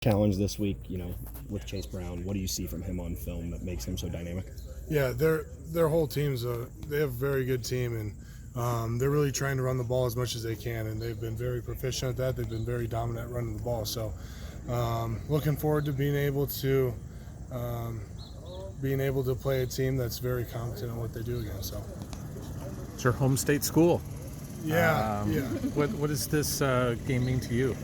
Challenge this week, with Chase Brown. What do you see from him on film that makes him so dynamic? Yeah, their whole team's they have a very good team, and they're really trying to run the ball as much as they can, and they've been very proficient at that. They've been very dominant at running the ball. So, looking forward to being able to play a team that's very competent in what they do again. So, It's your home state school. yeah. What does this game mean to you?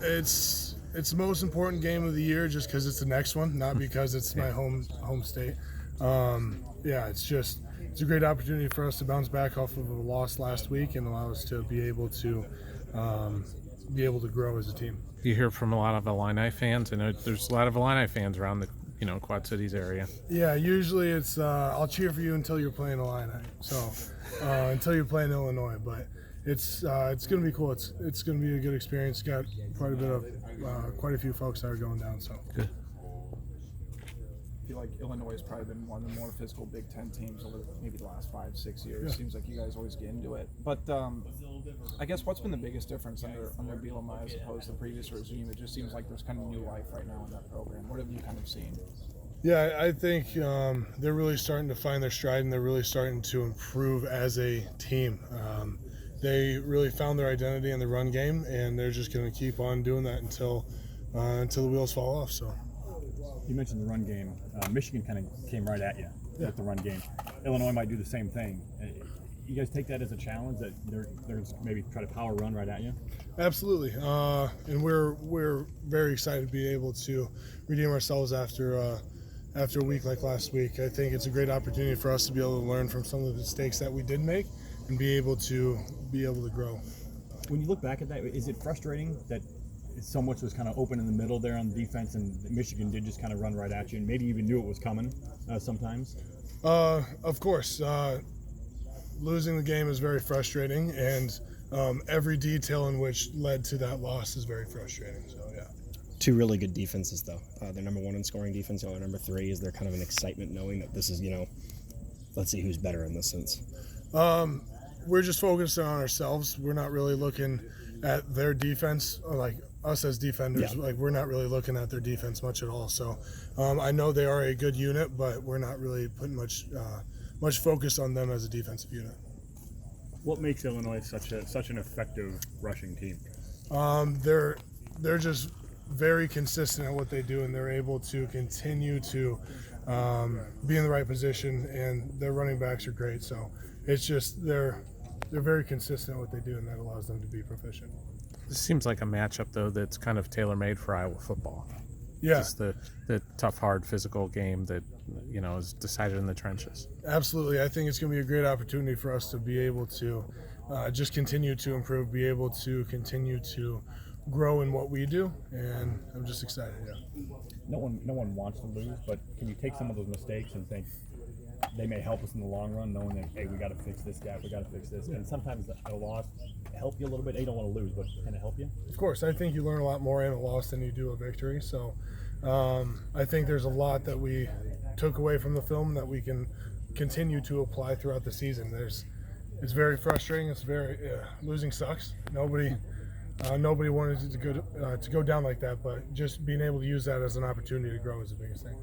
It's the most important game of the year just because it's the next one, not because it's my home state. It's a great opportunity for us to bounce back off of a loss last week and allow us to be able to grow as a team. You hear from a lot of Illini fans. I know there's a lot of Illini fans around the Quad Cities area. Yeah, usually it's I'll cheer for you until you're playing Illini, so until you're playing Illinois, but it's going to be cool. It's going to be a good experience. Got quite a few folks that are going down. So Good. I feel like Illinois has probably been one of the more physical Big Ten teams over maybe the last 5-6 years. Yeah. Seems like you guys always get into it. But I guess what's been the biggest difference under Bielema as opposed to the previous regime? It just seems like there's kind of new life right now in that program. What have you kind of seen? yeah, I think they're really starting to find their stride, and they're really starting to improve as a team. They really found their identity in the run game, and they're just going to keep on doing that until the wheels fall off. So. You mentioned the run game. Michigan kind of came right at you with the run game. Illinois might do the same thing. You guys take that as a challenge that they're maybe try to power run right at you? Absolutely, and we're very excited to be able to redeem ourselves after a week like last week. I think it's a great opportunity for us to be able to learn from some of the mistakes that we did make and be able to grow. When you look back at that, is it frustrating that so much was kind of open in the middle there on the defense, and Michigan did just kind of run right at you, and maybe even knew it was coming sometimes? Of course, losing the game is very frustrating, and every detail in which led to that loss is very frustrating. So yeah. Two really good defenses, though. They're number one in scoring defense. They're number three. Is there kind of an excitement knowing that this is, let's see who's better in this sense? We're just focusing on ourselves. We're not really looking at their defense, like us as defenders. Yeah. Like, we're not really looking at their defense much at all. So I know they are a good unit, but we're not really putting much focus on them as a defensive unit. What makes Illinois such an effective rushing team? They're just very consistent at what they do, and they're able to continue to be in the right position, and their running backs are great. So it's just they're very consistent at what they do, and that allows them to be proficient. This seems like a matchup, though, that's kind of tailor-made for Iowa football. Yeah, Just the tough, hard, physical game that is decided in the trenches. absolutely. I think it's going to be a great opportunity for us to be able to just continue to improve, be able to continue to grow in what we do, and I'm just excited. Yeah. No one wants to lose, but can you take some of those mistakes and think they may help us in the long run, knowing that, hey, we got to fix this gap, we got to fix this? And sometimes a loss help you a little bit. You don't want to lose, but can it help you? Of course, I think you learn a lot more in a loss than you do a victory. So I think there's a lot that we took away from the film that we can continue to apply throughout the season. It's very frustrating. It's very losing sucks. Nobody wanted it to go down like that, but just being able to use that as an opportunity to grow is the biggest thing.